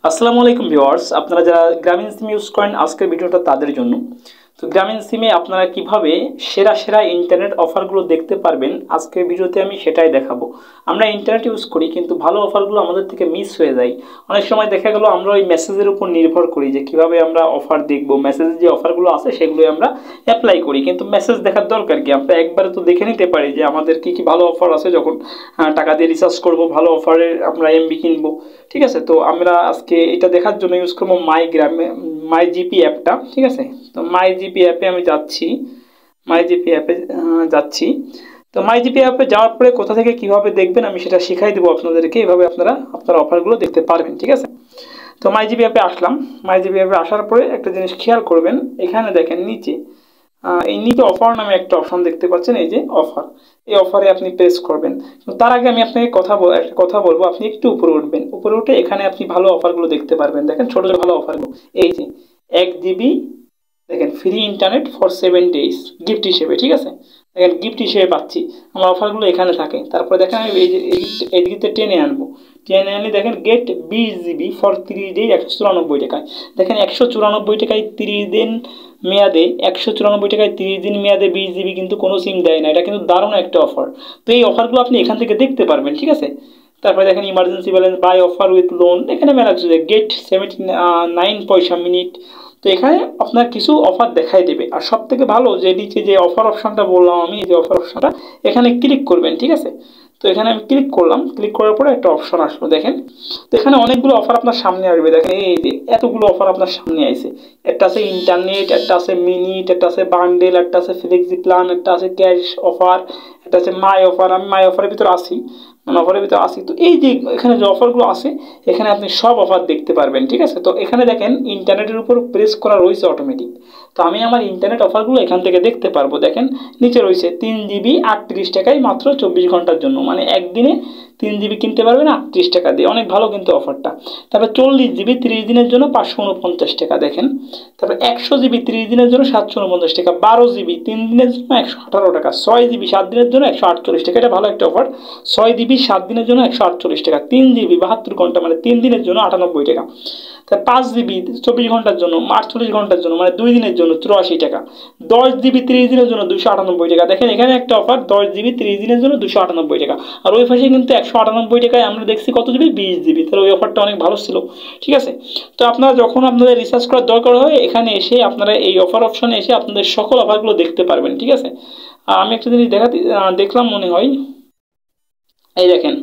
আসসালামু আলাইকুম ভিউয়ার্স, আপনারা যারা গ্রামীণ সিম ইউজ করেন আজকের ভিডিওটা তাদের জন্য। তো গ্রামীণ সিমে আপনারা কিভাবে সেরা সেরা ইন্টারনেট অফারগুলো দেখতে পারবেন আজকের ভিডিওতে আমি সেটাই দেখাবো। আমরা ইন্টারনেট ইউজ করি কিন্তু ভালো অফারগুলো আমাদের থেকে মিস হয়ে যায়। অনেক সময় দেখা গেল আমরা ওই মেসেজের উপর নির্ভর করি যে কিভাবে আমরা অফার দেখব, মেসেজে যে অফারগুলো আছে সেগুলোই আমরা অ্যাপ্লাই করি, কিন্তু মেসেজ দেখার দরকার কি? আমরা একবারে তো দেখে নিতে পারি যে আমাদের কি কি ভালো অফার আছে, যখন টাকা দিয়ে রিচার্জ করব ভালো অফারে আমরা এমবি কিনবো। ঠিক আছে, তো আমরা আজকে এটা দেখার জন্য ইউজ করবো মাই জিপি অ্যাপটা। ঠিক আছে, তো মাই জিপি অ্যাপে আমি যাচ্ছি। মাই জিপি অ্যাপে যাচ্ছি। তো মাই জিপি অ্যাপে যাওয়ার পরে কোথা থেকে কিভাবে দেখবেন আমি সেটা শিখাই দেবো আপনাদেরকে। এভাবে আপনারা আপনার অফারগুলো দেখতে পারবেন। ঠিক আছে, তো মাই জিপি অ্যাপে আসলাম। মাই জিপি অ্যাপে আসার পরে একটা জিনিস খেয়াল করবেন, এখানে দেখেন নিচে এই নিচে অফার নামে একটা অপশন দেখতে পাচ্ছেন, এই যে অফার, এই অফারে আপনি প্রেস করবেন। তার আগে আমি আপনাকে একটা কথা বলবো, আপনি একটু উপরে উঠবেন। উপরে উঠে এখানে আপনি ভালো অফারগুলো দেখতে পারবেন। দেখেন ছোট ছোট ভালো অফারগুলো, এই যে 1 জিবি দেখেন free internet for 7 days gift হিসেবে। ঠিক আছে, দেখেন গিফট হিসেবে পাচ্ছি, আমার অফারগুলো এখানে থাকে। তারপরে দেখেন আমি এই দিকে টেনে আনবো, টেনে আনলে দেখেন গেট 20 জিবি ফর 3 days 194 টাকায়। দেখেন 194 টাকায় 30 দিন মেয়াদে, 194 টাকায় 30 দিন মেয়াদে 20 জিবি কিন্তু কোনো সিম দেয় না। এটা কিন্তু দারুণ একটা অফার। তো এই অফারগুলো আপনি এখান থেকে দেখতে পারবেন। ঠিক আছে, তারপরে দেখেন emergency balance, buy offer with loan, এখানে মেলা কিছু, গেট 79 পয়সা মিনিট। তো এখানে আপনার কিছু অফার দেখাই দেবে। আর সব থেকে ভালো যে নিচে যে অফার অপশনটা বললাম আমি, এই যে অফার অপশনটা, এখানে ক্লিক করবেন। ঠিক আছে, তো এখানে আমি ক্লিক করলাম। ক্লিক করার পরে একটা অপশন আসলো দেখেন। তো এখানে অনেকগুলো অফার আপনার সামনে আসবে। দেখেন এই যে এতগুলো অফার আপনার সামনে আসে। একটা আছে ইন্টারনেট, একটা আছে মিনিট, একটা আছে বান্ডেল, একটা আছে ফ্লেক্সি প্ল্যান, একটা আছে ক্যাশ অফার, একটা আছে মাই অফার। আমি মাই অফারের ভিতরে আসি, অফারের ভিতরে আসি। তো এই যে এখানে যে অফারগুলো আছে, এখানে আপনি সব অফার দেখতে পারবেন। ঠিক আছে, তো এখানে দেখেন ইন্টারনেটের উপর প্রেস করা রয়েছে অটোমেটিক। তো আমি আমার ইন্টারনেট অফারগুলো এখান থেকে দেখতে পারবো। দেখেন নিচে রয়েছে 3 জিবি 38 টাকায় মাত্র 24 ঘন্টার জন্য, মানে একদিনে 3 জিবি কিনতে পারবেন 38 টাকা দিয়ে। অনেক ভালো কিন্তু অফারটা। তারপর 40 জিবি 30 দিনের জন্য 549 টাকা দেখেন। তারপর 100 জিবি 30 দিনের জন্য 749 টাকা। 12 জিবি 3 দিনের জন্য 118 টাকা। 6 জিবি 7 দিনের জন্য 148 টাকা। এটা ভালো একটা অফার। 6 জিবি 7 দিনের জন্য 148 টাকা। 3 জিবি 72 ঘন্টা মানে 3 দিনের জন্য 98 টাকা। তার 5 জিবি 24 ঘন্টার জন্য 48 ঘন্টার জন্য মানে 2 দিনের জন্য 84 টাকা। 10 জিবি 30 দিনের জন্য 298 টাকা। দেখেন এখানে একটা অফার, 10 জিবি 30 দিনের জন্য 298 টাকা। আর ওই পাশে কিন্তু 198 টাকায় আমরা দেখছি কত জিবি, 20 জিবি। তাহলে ওই অফারটা অনেক ভালো ছিল। ঠিক আছে, তো আপনারা যখন আপনাদের রিসার্চ করার দরকার হয় এখানে এসে আপনারা এই অফার অপশনে এসে আপনাদের সকল অফারগুলো দেখতে পারবেন। ঠিক আছে, আমি একটা জিনিস দেখলাম মনে হয়, এই দেখেন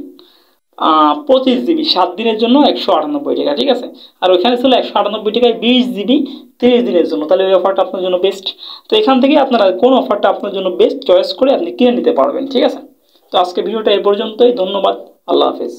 25 জিবি 7 দিনের জন্য 198 টাকা। ঠিক আছে, আর ওইখানে ছিল 198 টাকায় 20 জিবি 30 দিনের জন্য। তাহলে ওই অফারটা আপনার জন্য বেস্ট। তো এখান থেকে আপনারা কোন অফারটা আপনার জন্য বেস্ট চয়েস করে আপনি কিনে নিতে পারবেন। ঠিক আছে, তো আজকে ভিডিওটা এ পর্যন্তই। ধন্যবাদ, আল্লাহ হাফেজ।